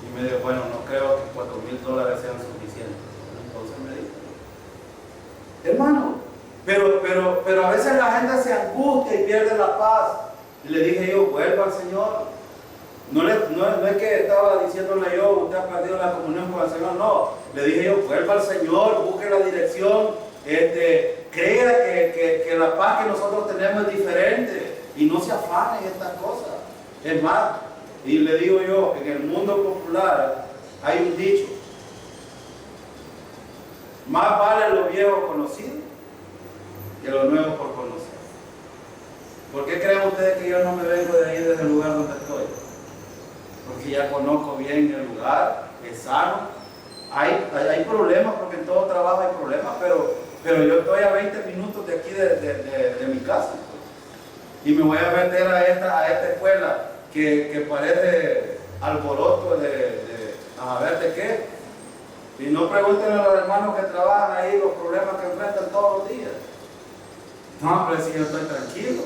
Speaker 1: Y me dijo, bueno, no creo que $4,000 sean suficientes. Entonces me dijo, hermano, pero a veces la gente se angustia y pierde la paz. Y le dije yo, vuelva al Señor. No es que estaba diciéndole yo, usted ha perdido la comunión con el Señor, no. Le dije yo, vuelva al Señor, busque la dirección, crea que la paz que nosotros tenemos es diferente y no se afane en estas cosas. Es más, y le digo yo, en el mundo popular hay un dicho, más vale lo viejo conocido que lo nuevo por conocer. ¿Por qué creen ustedes que yo no me vengo de ahí, desde el lugar donde estoy? Porque ya conozco bien el lugar, es sano. Hay problemas, porque en todo trabajo hay problemas, pero yo estoy a 20 minutos de aquí de mi casa. Y me voy a meter a esta escuela que parece alboroto a ver de qué. Y no pregunten a los hermanos que trabajan ahí los problemas que enfrentan todos los días. No, pero si yo estoy tranquilo.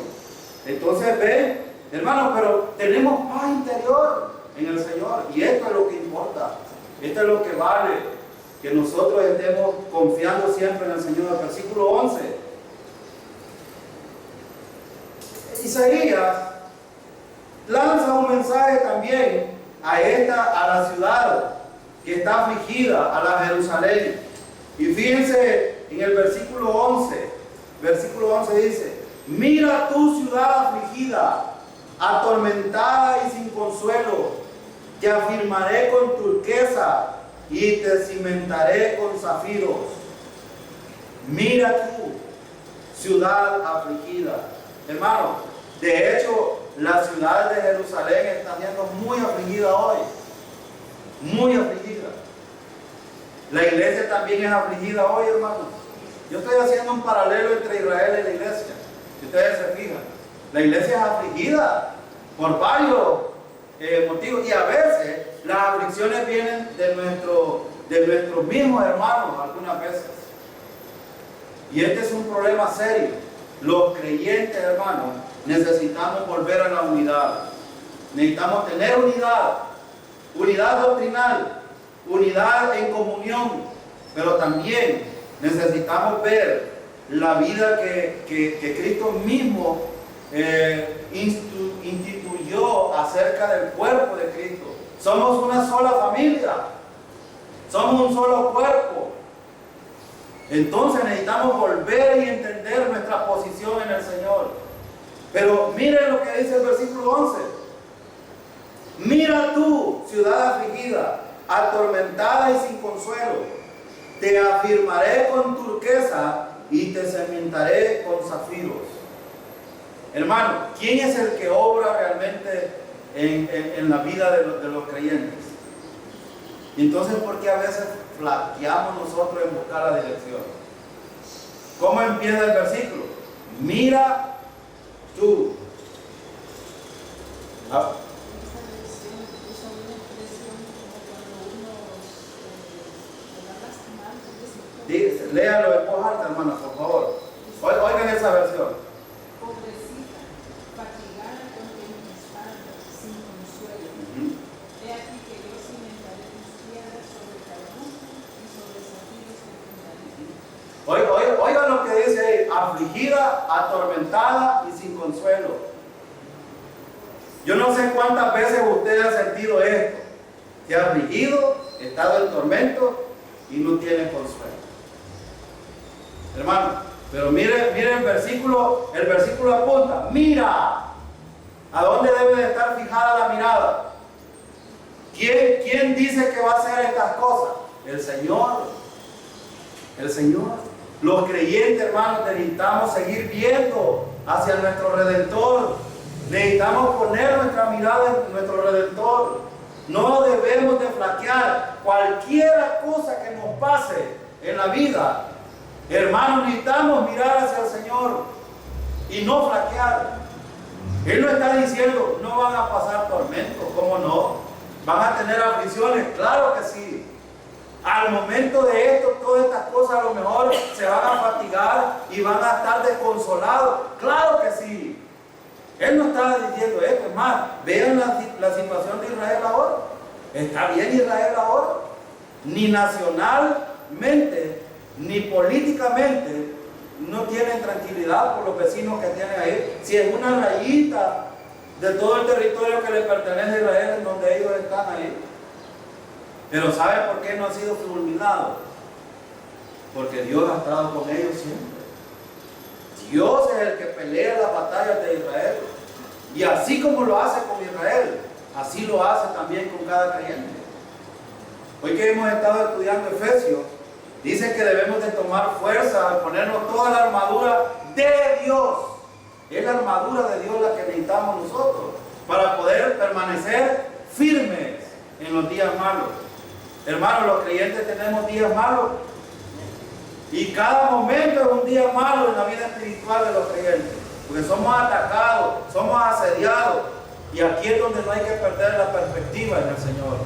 Speaker 1: Entonces ven, hermanos, pero tenemos paz interior en el Señor. Y esto es lo que importa. Esto es lo que vale. Que nosotros estemos confiando siempre en el Señor. El versículo 11. Isaías lanza un mensaje también a la ciudad que está afligida, a la Jerusalén. Y fíjense en el versículo 11. Versículo 11 dice, mira tu ciudad afligida, atormentada y sin consuelo, te afirmaré con turquesa y te cimentaré con zafiros. Mira tú, ciudad afligida. Hermano, de hecho, la ciudad de Jerusalén está siendo muy afligida hoy. Muy afligida. La iglesia también es afligida hoy, hermanos. Yo estoy haciendo un paralelo entre Israel y la iglesia. Si ustedes se fijan, la iglesia es afligida por varios motivos. Y a veces las aflicciones vienen de nuestros mismos hermanos, algunas veces. Y este es un problema serio. Los creyentes, hermanos, necesitamos volver a la unidad. Necesitamos tener unidad. Unidad doctrinal, unidad en comunión, pero también necesitamos ver la vida que Cristo mismo instituyó acerca del cuerpo de Cristo. Somos una sola familia, somos un solo cuerpo. Entonces necesitamos volver y entender nuestra posición en el Señor. Pero miren lo que dice el versículo 11. Mira tú, ciudad afligida, atormentada y sin consuelo, te afirmaré con turquesa y te cimentaré con zafiros. Hermano, ¿quién es el que obra realmente en la vida de los creyentes? Y entonces, ¿por qué a veces flaqueamos nosotros en buscar la dirección? ¿Cómo empieza el versículo? Mira tú. Léalo en voz alta, hermana, por favor. Oigan esa versión.
Speaker 2: Pobrecita, fatigada con tempestades,
Speaker 1: afligida, atormentada y sin consuelo. Yo no sé cuántas veces usted ha sentido esto, que ha afligido, estado en tormento y no tiene consuelo. Hermano, pero mire el versículo apunta, mira, ¿a dónde debe de estar fijada la mirada? ¿Quién dice que va a hacer estas cosas? El Señor. El Señor. Los creyentes, hermanos, necesitamos seguir viendo hacia nuestro Redentor. Necesitamos poner nuestra mirada en nuestro Redentor. No debemos de flaquear. Cualquier cosa que nos pase en la vida, hermanos, necesitamos mirar hacia el Señor y no flaquear. Él no está diciendo, no van a pasar tormentos, ¿cómo no? ¿Van a tener aflicciones? Claro que sí. Al momento de esto, todas estas cosas a lo mejor se van a fatigar y van a estar desconsolados. Claro que sí. Él no está diciendo esto. Es más, vean la situación de Israel ahora. ¿Está bien Israel ahora? Ni nacionalmente, ni políticamente no tienen tranquilidad por los vecinos que tienen ahí. Si es una rayita de todo el territorio que le pertenece a Israel en donde ellos están ahí. Pero ¿sabe por qué no han sido fulminados? Porque Dios ha estado con ellos siempre. Dios es el que pelea las batallas de Israel. Y así como lo hace con Israel, así lo hace también con cada creyente. Hoy que hemos estado estudiando Efesios, dice que debemos de tomar fuerza al ponernos toda la armadura de Dios. Es la armadura de Dios la que necesitamos nosotros para poder permanecer firmes en los días malos. Hermanos, los creyentes tenemos días malos y cada momento es un día malo en la vida espiritual de los creyentes, porque somos atacados, somos asediados, y aquí es donde no hay que perder la perspectiva en el Señor.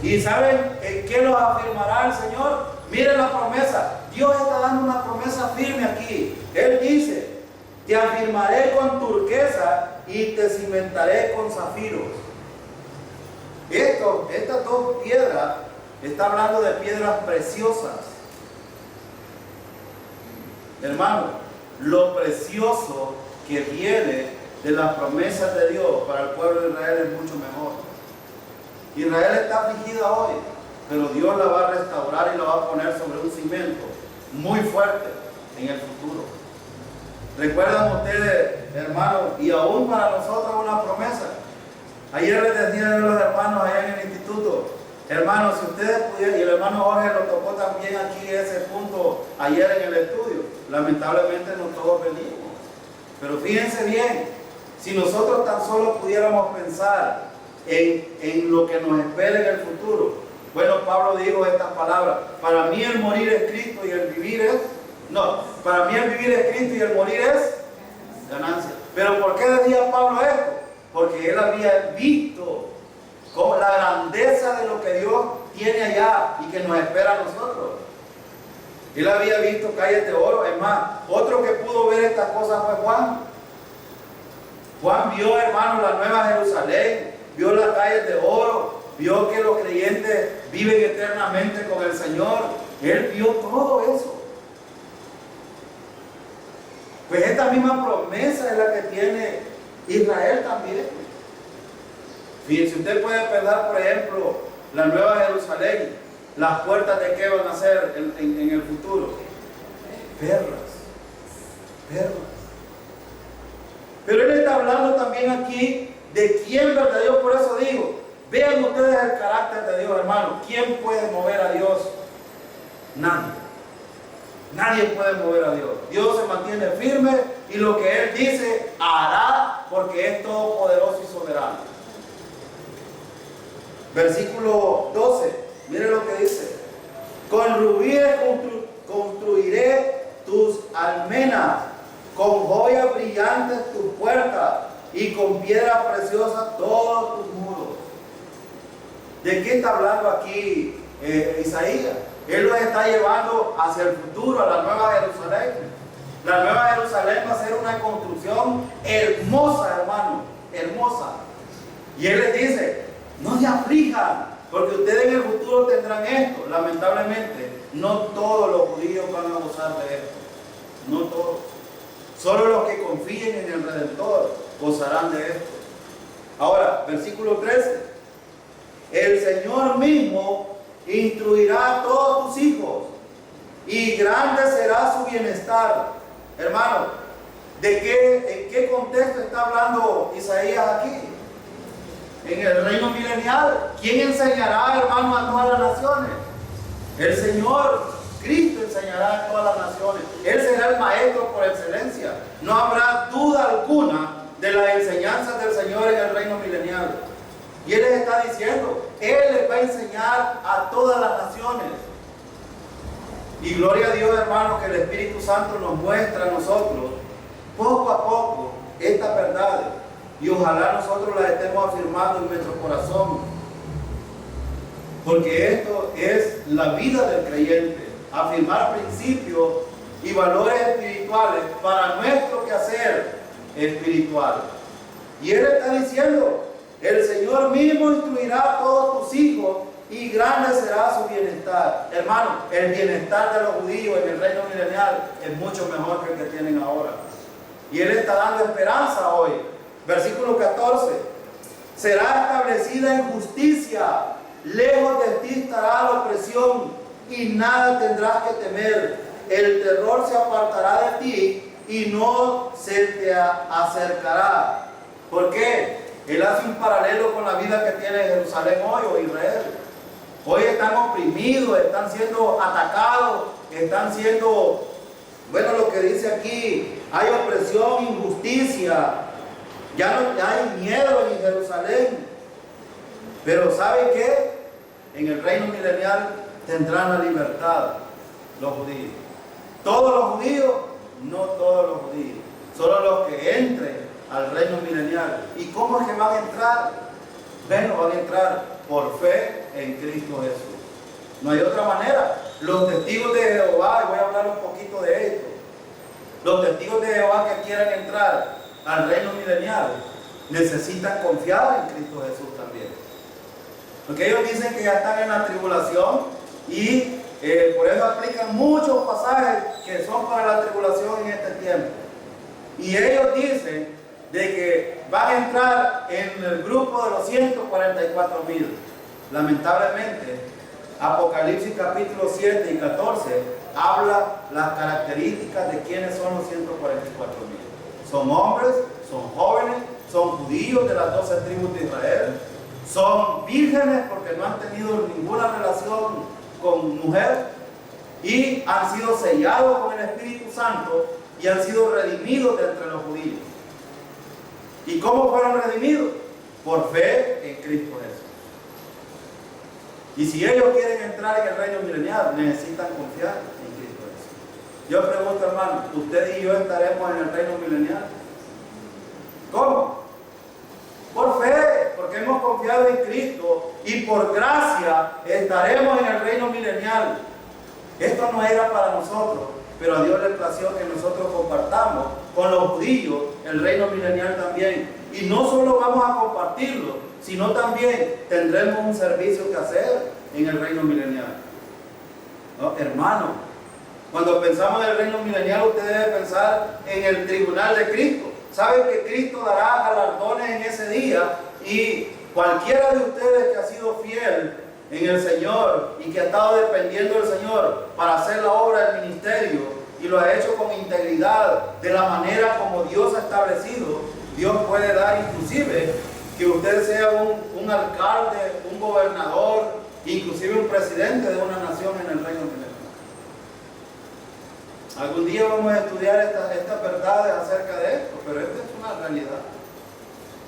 Speaker 1: ¿Y saben en qué los afirmará el Señor? Miren la promesa. Dios está dando una promesa firme aquí. Él dice, te afirmaré con turquesa y te cimentaré con zafiros. Estas dos piedras, está hablando de piedras preciosas. Hermano, lo precioso que viene de las promesas de Dios para el pueblo de Israel es mucho mejor. Israel está afligida hoy, pero Dios la va a restaurar y la va a poner sobre un cimiento muy fuerte en el futuro. ¿Recuerdan ustedes, hermanos? Y aún para nosotros una promesa. Ayer les decía a los hermanos allá en el instituto, hermanos, si ustedes pudieran, y el hermano Jorge lo tocó también aquí ese punto ayer en el estudio, lamentablemente no todos venimos. Pero fíjense bien, si nosotros tan solo pudiéramos pensar en lo que nos espera en el futuro. Bueno, Pablo dijo estas palabras, para mí el morir es Cristo y el vivir es, para mí el vivir es Cristo y el morir es ganancia. Pero ¿por qué decía Pablo esto? Porque él había visto como la grandeza de lo que Dios tiene allá y que nos espera a nosotros. Él había visto calles de oro. Es más, otro que pudo ver estas cosas fue Juan. Juan vio, hermano, la Nueva Jerusalén, vio las calles de oro, vio que los creyentes viven eternamente con el Señor. Él vio todo eso. Pues esta misma promesa es la que tiene Israel también. Fíjense, usted puede pensar, por ejemplo, la Nueva Jerusalén, las puertas de qué van a ser en el futuro. Perlas. Pero él está hablando también aquí de quién verdadero. Por eso digo, vean ustedes el carácter de Dios, hermano. ¿Quién puede mover a Dios? Nadie. Nadie puede mover a Dios. Dios se mantiene firme y lo que Él dice hará, porque es todopoderoso y soberano. Versículo 12, mire lo que dice. Con rubíes construiré tus almenas, con joyas brillantes tus puertas y con piedras preciosas todos tus muros. ¿De qué está hablando aquí Isaías? Él los está llevando hacia el futuro, a la Nueva Jerusalén. La Nueva Jerusalén va a ser una construcción hermosa, hermano, hermosa. Y Él les dice, no se aflijan, porque ustedes en el futuro tendrán esto. Lamentablemente, no todos los judíos van a gozar de esto. no todos. Solo los que confíen en el Redentor gozarán de esto. Ahora, versículo 13. El Señor mismo instruirá a todos tus hijos y grande será su bienestar. Hermano, en qué contexto está hablando Isaías aquí? En el reino milenial. ¿Quién enseñará, hermano, a todas las naciones? El Señor Cristo enseñará a todas las naciones. Él será el maestro por excelencia. No habrá duda alguna de las enseñanzas del Señor en el reino milenial. Y Él les está diciendo, Él les va a enseñar a todas las naciones. Y gloria a Dios, hermano, que el Espíritu Santo nos muestra a nosotros, poco a poco, estas verdades. Y ojalá nosotros las estemos afirmando en nuestro corazón. Porque esto es la vida del creyente. Afirmar principios y valores espirituales para nuestro quehacer espiritual. Y Él está diciendo, el Señor mismo instruirá a todos tus hijos y grande será su bienestar. Hermano, el bienestar de los judíos en el reino milenial es mucho mejor que el que tienen ahora. Y Él está dando esperanza hoy. Versículo 14. Será establecida en justicia, lejos de ti estará la opresión y nada tendrás que temer. El terror se apartará de ti y no se te acercará. ¿Por qué? Él hace un paralelo con la vida que tiene Jerusalén hoy o Israel. Hoy están oprimidos, están siendo atacados, están siendo, bueno, lo que dice aquí, hay opresión, injusticia, ya hay miedo en Jerusalén. Pero ¿saben qué? En el reino milenial tendrán la libertad los judíos. ¿Todos los judíos? No todos los judíos, solo los que entren al reino milenial. ¿Y cómo es que van a entrar? Bueno, van a entrar por fe en Cristo Jesús. No hay otra manera. Los testigos de Jehová, y voy a hablar un poquito de esto, los testigos de Jehová que quieran entrar al reino milenial necesitan confiar en Cristo Jesús también. Porque ellos dicen que ya están en la tribulación y por eso aplican muchos pasajes que son para la tribulación en este tiempo. Y ellos dicen de que van a entrar en el grupo de los 144,000. Lamentablemente, Apocalipsis capítulo 7 y 14 habla las características de quiénes son los 144,000. Son hombres, son jóvenes, son judíos de las 12 tribus de Israel, son vírgenes porque no han tenido ninguna relación con mujer y han sido sellados con el Espíritu Santo y han sido redimidos de entre los judíos. ¿Y cómo fueron redimidos? Por fe en Cristo Jesús. Y si ellos quieren entrar en el reino milenial, necesitan confiar en Cristo Jesús. Yo pregunto, hermano, ¿usted y yo estaremos en el reino milenial? ¿Cómo? Por fe, porque hemos confiado en Cristo y por gracia estaremos en el reino milenial. Esto no era para nosotros, pero a Dios le plació que nosotros compartamos con los judíos el reino milenial también. Y no solo vamos a compartirlo, sino también tendremos un servicio que hacer en el reino milenial. ¿No? Hermano, cuando pensamos en el reino milenial, usted debe pensar en el tribunal de Cristo. Saben que Cristo dará galardones en ese día y cualquiera de ustedes que ha sido fiel en el Señor y que ha estado dependiendo del Señor para hacer la obra del ministerio y lo ha hecho con integridad, de la manera como Dios ha establecido, Dios puede dar inclusive que usted sea un alcalde, un gobernador, inclusive un presidente de una nación en el reino milenial. Algún día vamos a estudiar estas verdades acerca de esto, pero esta es una realidad.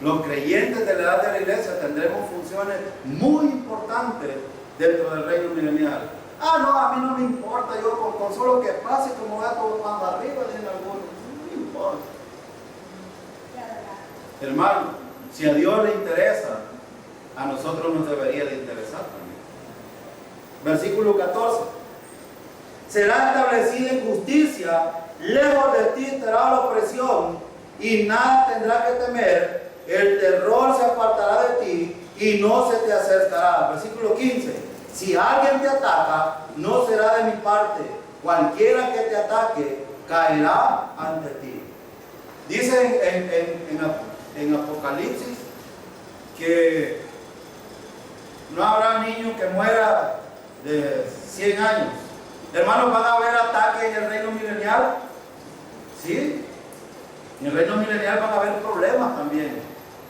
Speaker 1: Los creyentes de la edad de la iglesia tendremos funciones muy importantes dentro del reino milenial. Ah, no, a mí no me importa, yo con solo que pase como gato cuando arriba de algunos, no me importa. Hermano, si a Dios le interesa, a nosotros nos debería de interesar también. Versículo 14. Será establecida en justicia, lejos de ti estará la opresión y nada tendrá que temer. El terror se apartará de ti y no se te acercará. Versículo 15. Si alguien te ataca, no será de mi parte. Cualquiera que te ataque, caerá ante ti. Dice en Apocalipsis que no habrá niño que muera de 100 años. Hermanos, ¿van a haber ataques en el reino milenial? Sí. En el reino milenial van a haber problemas también,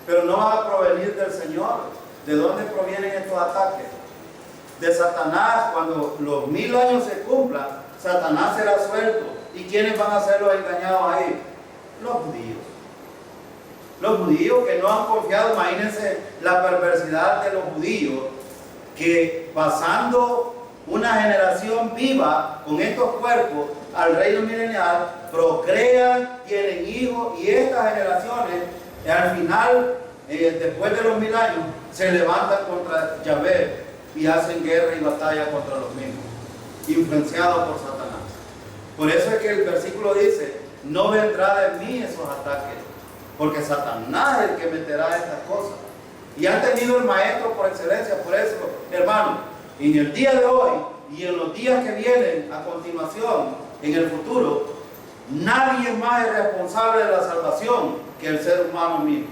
Speaker 1: pero no van a provenir del Señor. ¿De dónde provienen estos ataques? De Satanás. Cuando los 1000 años se cumplan, Satanás será suelto. ¿Y quiénes van a ser los engañados ahí? Los judíos. Los judíos que no han confiado. Imagínense la perversidad de los judíos, que pasando una generación viva con estos cuerpos al reino milenial, procrean, tienen hijos, y estas generaciones al final, después de los 1000 años, se levantan contra Yahvé y hacen guerra y batalla contra los mismos, influenciados por Satanás. Por eso es que el versículo dice: no vendrá de mí esos ataques, porque Satanás es el que meterá estas cosas. Y han tenido el maestro por excelencia. Por eso, hermano, en el día de hoy y en los días que vienen a continuación, en el futuro, nadie más es responsable de la salvación que el ser humano mismo.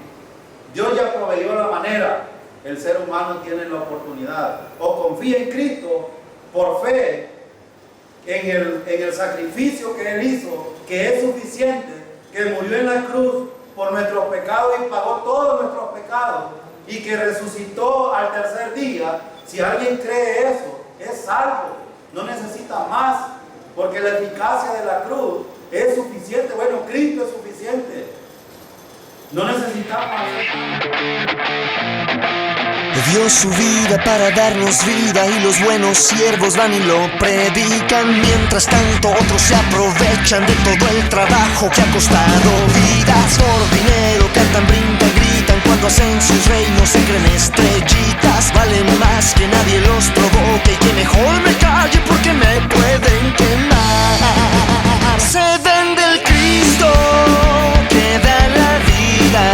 Speaker 1: Dios ya proveyó la manera. El ser humano tiene la oportunidad. O confía en Cristo por fe en el sacrificio que Él hizo, que es suficiente, que murió en la cruz por nuestros pecados y pagó todos nuestros pecados, y que resucitó al tercer día. Si alguien cree eso, es salvo, no necesita más, porque la eficacia de la cruz es suficiente. Bueno, Cristo es suficiente, no necesitamos más.
Speaker 2: Dio su vida para darnos vida, y los buenos siervos van y lo predican. Mientras tanto otros se aprovechan de todo el trabajo que ha costado vidas. Por dinero cantan, brincan, gritan, cuando hacen sus reinos se creen estrellitas. Valen más que nadie los provoque, y que mejor me calle porque me pueden quemar. Se vende el Cristo que da la vida,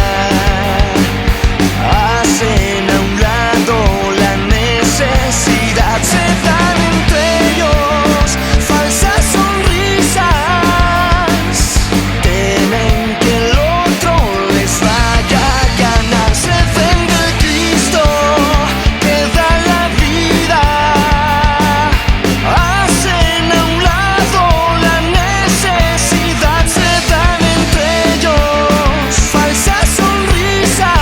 Speaker 2: hacen a un lado la necesidad, se dan entre ellos falsas sonrisas, temen que el otro les vaya a ganar. Se vende el Cristo que da la vida, hacen a un lado la necesidad, se dan entre ellos falsas sonrisas,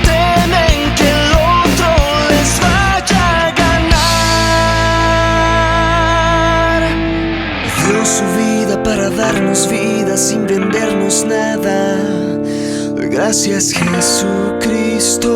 Speaker 2: temen que el otro les vaya a ganar. Dio su vida para darnos vida sin vendernos nada. Gracias, Jesucristo.